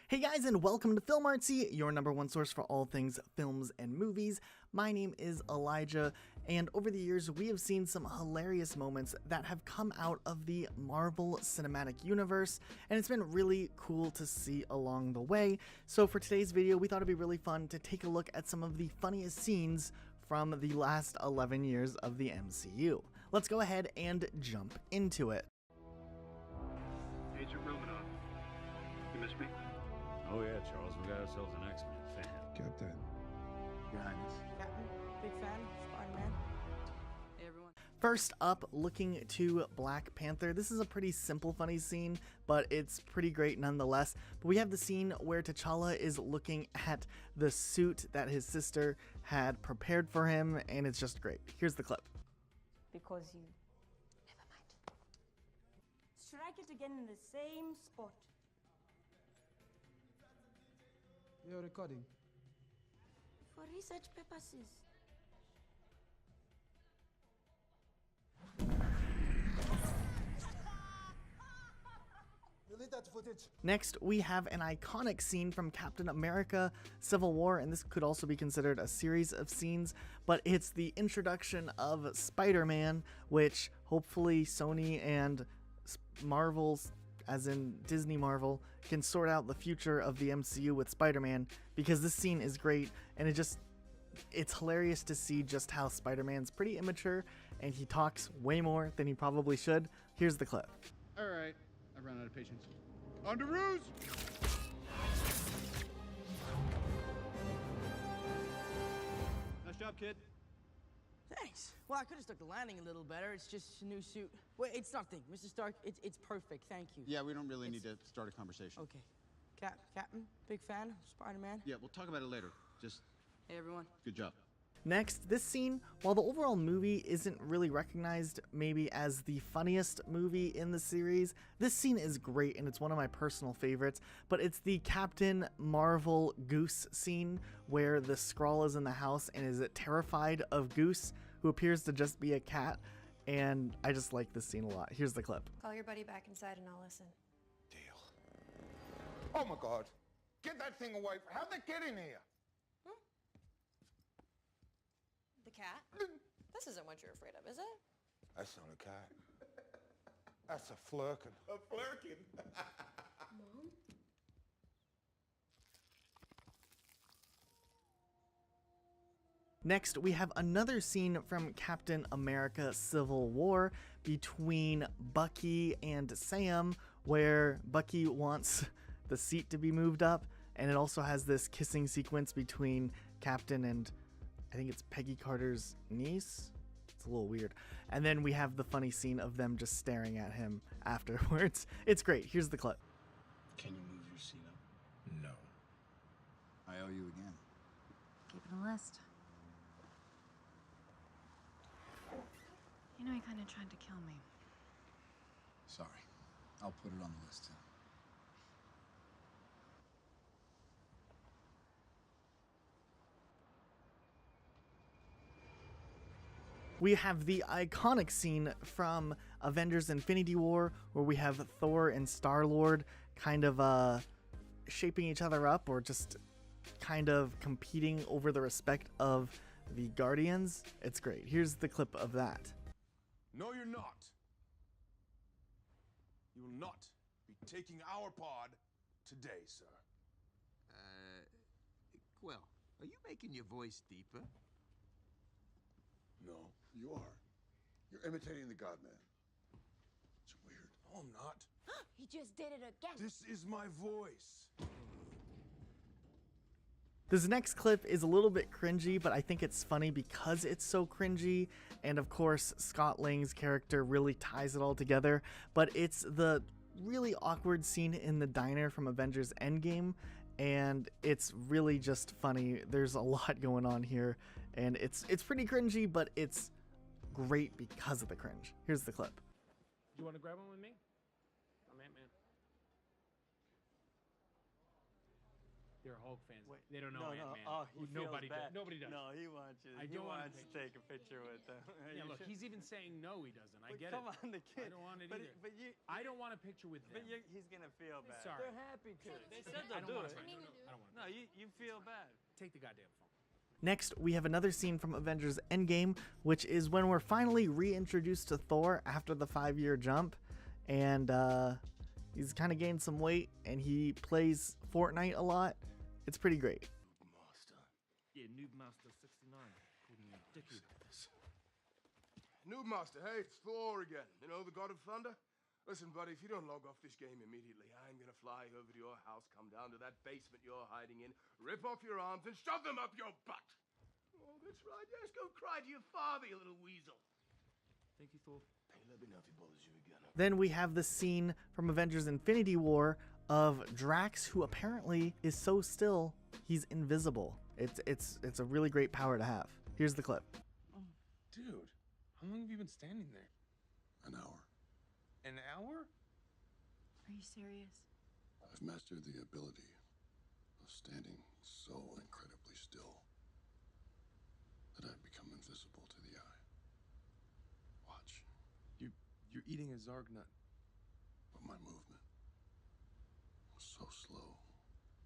Hey guys, and welcome to Film Artsy, your number one source for all things films and movies. My name is Elijah, and over the years we have seen some hilarious moments that have come out of the Marvel Cinematic Universe, and it's been really cool to see along the way. So for today's video, we thought it'd be really fun to take a look at some of the funniest scenes from the last 11 years of the MCU. Let's go ahead and jump into it. Agent Romanoff, you miss me? Oh yeah, Charles, we got ourselves an X-Men fan. Captain. Your Highness. Captain, big fan, Spider-Man. Hey everyone. First up, looking to Black Panther. This is a pretty simple, funny scene, but it's pretty great nonetheless. But we have the scene where T'Challa is looking at the suit that his sister had prepared for him, and it's just great. Here's the clip. Because you... Never mind. Strike it again in the same spot. You're recording. For research purposes. Delete that footage. Next, we have an iconic scene from Captain America Civil War, and this could also be considered a series of scenes, but it's the introduction of Spider-Man, which hopefully Sony and Marvel's, as in Disney Marvel, can sort out the future of the MCU with Spider-Man, because this scene is great, and it's hilarious to see just how Spider-Man's pretty immature, and he talks way more than he probably should. Here's the clip. All right, I've run out of patience. On to ruse! Nice job, kid. Thanks. Well, I could have stuck the landing a little better. It's just a new suit. Wait, it's nothing, Mr. Stark. It's perfect. Thank you. Yeah, we don't really need to start a conversation. Okay. Captain, big fan, Spider-Man. Yeah, we'll talk about it later. Just Hey everyone. good job. Next, this scene, while the overall movie isn't really recognized maybe as the funniest movie in the series, this scene is great and it's one of my personal favorites, but it's the Captain Marvel Goose scene where the Skrull is in the house and is terrified of Goose, who appears to just be a cat, and I just like this scene a lot. Here's the clip. Call your buddy back inside and I'll listen. Deal. Oh my God. Get that thing away. How'd they get in here? The cat? This isn't what you're afraid of, is it? That's not a cat. That's a flirkin. A flirkin? Mom? Next, we have another scene from Captain America Civil War between Bucky and Sam, where Bucky wants the seat to be moved up, and it also has this kissing sequence between Captain and I think it's Peggy Carter's niece. It's a little weird. And then we have the funny scene of them just staring at him afterwards. It's great. Here's the clip. Can you move your seat up? No. I owe you again. Keeping a list. You know, he kind of tried to kill me. Sorry. I'll put it on the list too. We have the iconic scene from Avengers Infinity War where we have Thor and Star-Lord kind of shaping each other up, or just kind of competing over the respect of the Guardians. It's great. Here's the clip of that. No, you're not. You will not be taking our pod today, sir. Well, are you making your voice deeper? No, you are. You're imitating the God-Man. It's weird. No, I'm not. He just did it again. This is my voice. This next clip is a little bit cringy, but I think it's funny because it's so cringy, and of course Scott Lang's character really ties it all together, but it's the really awkward scene in the diner from Avengers Endgame, and it's really just funny. There's a lot going on here, and it's pretty cringy, but it's great because of the cringe. Here's the clip. You want to grab one with me? I'm Ant-Man. They're Hulk fans. Wait, They don't know Ant-Man. Oh, he Nobody feels bad. does. Nobody does. No, he wants you. I He don't want wants to a take a picture with them. Yeah, You look, should- he's even saying no, he doesn't. I But get come it. on, the kid. I don't want it but, either. But you, I don't want a picture with them. but he's gonna feel bad. Sorry. They're happy to. They said I they'll don't do want it. to. I don't want to. No, you feel bad. Take the goddamn phone. Next, we have another scene from Avengers Endgame, which is when we're finally reintroduced to Thor after the 5-year jump. And he's kind of gained some weight, and he plays Fortnite a lot. It's pretty great. Yeah, Noob Master 69. Calling me Dickie. Noob Master, hey, it's Thor again. You know, the god of thunder? Listen, buddy, if you don't log off this game immediately, I'm gonna fly over to your house, come down to that basement you're hiding in, rip off your arms, and shove them up your butt. Oh, that's right. Yes, go cry to your father, you little weasel. Thank you, Thor. Hey, let me know if he bothers you again. Then we have the scene from Avengers Infinity War of Drax, who apparently is so still, he's invisible. It's a really great power to have. Here's the clip. Dude, how long have you been standing there? An hour. An hour? Are you serious? I've mastered the ability of standing so incredibly still that I've become invisible to the eye. Watch. You're eating a Zarg nut. But my movement was so slow.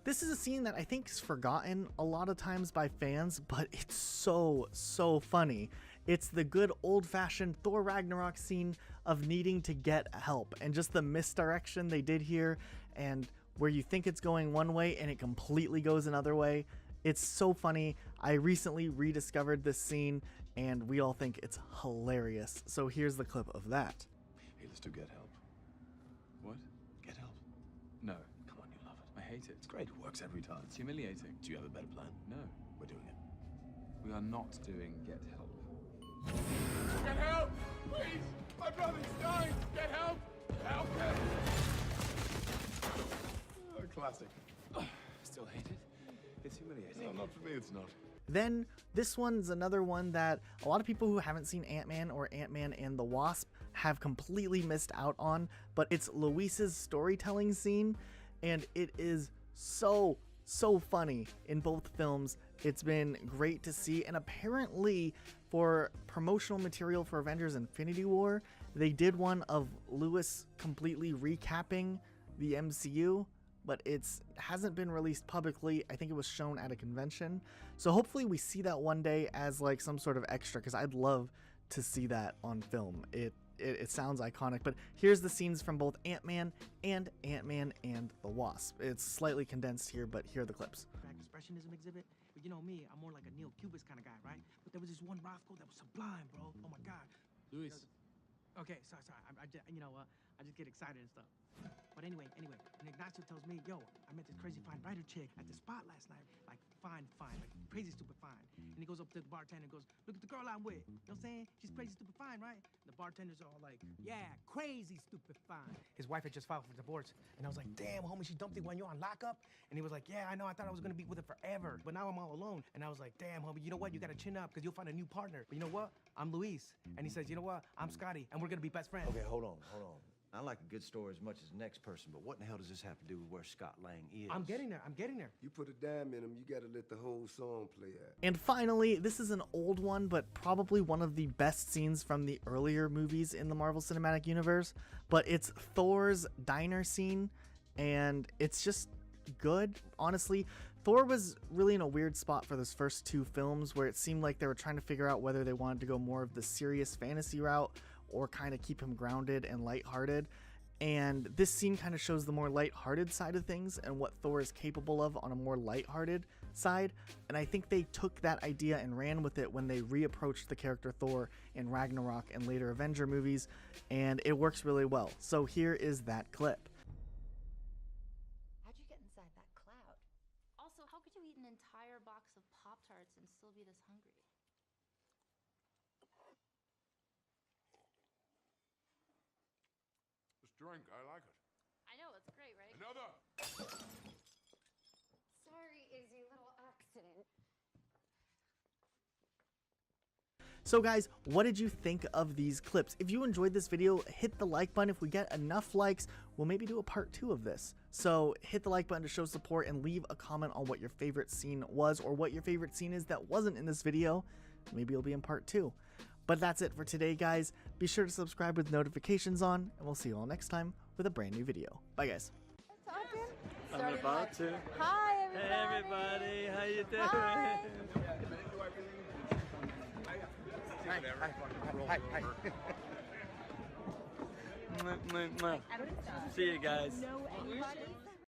This is a scene that I think is forgotten a lot of times by fans, but it's so funny. It's the good old-fashioned Thor Ragnarok scene of needing to get help, and just the misdirection they did here, and where you think it's going one way and it completely goes another way. It's so funny. I recently rediscovered this scene, and we all think it's hilarious. So here's the clip of that. Hey, let's do get help. What? Get help? No. Come on, you love it. I hate it. It's great. It works every time. It's humiliating. Do you have a better plan? No. We're doing it. We are not doing get help. Get help! Please! My brother's dying! Get help! Help him! Oh, classic. Still hate it? It's humiliating. No, not for me, it's not. Then this one's another one that a lot of people who haven't seen Ant-Man or Ant-Man and the Wasp have completely missed out on, but it's Luis's storytelling scene, and it is so funny in both films. It's been great to see, and apparently for promotional material for Avengers Infinity War, they did one of Luis completely recapping the MCU, but it hasn't been released publicly. I think it was shown at a convention. So hopefully we see that one day as like some sort of extra, because I'd love to see that on film. It sounds iconic, but here's the scenes from both Ant-Man and Ant-Man and the Wasp. It's slightly condensed here, but here are the clips. Expressionism exhibit. But you know me, I'm more like a Neil Cubist kind of guy, right? But there was this one Roscoe that was sublime, bro. Oh my God. Luis. Okay, sorry. I just, I just get excited and stuff. But anyway, and Ignacio tells me, yo, I met this crazy fine writer chick at the spot last night. Like, fine, like crazy stupid fine. And he goes up to the bartender and goes, look at the girl I'm with. You know what I'm saying? She's crazy stupid fine, right? The bartender's all like, yeah, crazy stupid fine. His wife had just filed for divorce. And I was like, damn, homie, she dumped you when you're on lockup? And he was like, yeah, I know, I thought I was gonna be with her forever. But now I'm all alone. And I was like, damn, homie, you know what? You gotta chin up, because you'll find a new partner. But you know what? I'm Luis. And he says, you know what? I'm Scotty, and we're gonna be best friends. Okay, hold on. I like a good story as much as the next person, but what in the hell does this have to do with where Scott Lang is? I'm getting there. You put a dime in him, you gotta let the whole song play out. And finally, this is an old one, but probably one of the best scenes from the earlier movies in the Marvel Cinematic Universe. But it's Thor's diner scene, and it's just good. Honestly, Thor was really in a weird spot for those first two films, where it seemed like they were trying to figure out whether they wanted to go more of the serious fantasy route or kind of keep him grounded and lighthearted. And this scene kind of shows the more lighthearted side of things and what Thor is capable of on a more lighthearted side. And I think they took that idea and ran with it when they reapproached the character Thor in Ragnarok and later Avenger movies, and it works really well. So here is that clip. How'd you get inside that cloud? Also, how could you eat an entire box of Pop-Tarts and still be this hungry? Drink, I like it. I know, it's great, right? Another! Sorry, Izzy, little accident. So guys, what did you think of these clips? If you enjoyed this video, hit the like button. If we get enough likes, we'll maybe do a part 2 of this. So hit the like button to show support and leave a comment on what your favorite scene was or what your favorite scene is that wasn't in this video. Maybe it'll be in part 2. But that's it for today, guys. Be sure to subscribe with notifications on, and we'll see you all next time with a brand new video. Bye, guys. I'm about to. Hi, Hey, everybody. How you doing? Hi. See you guys. Know anybody?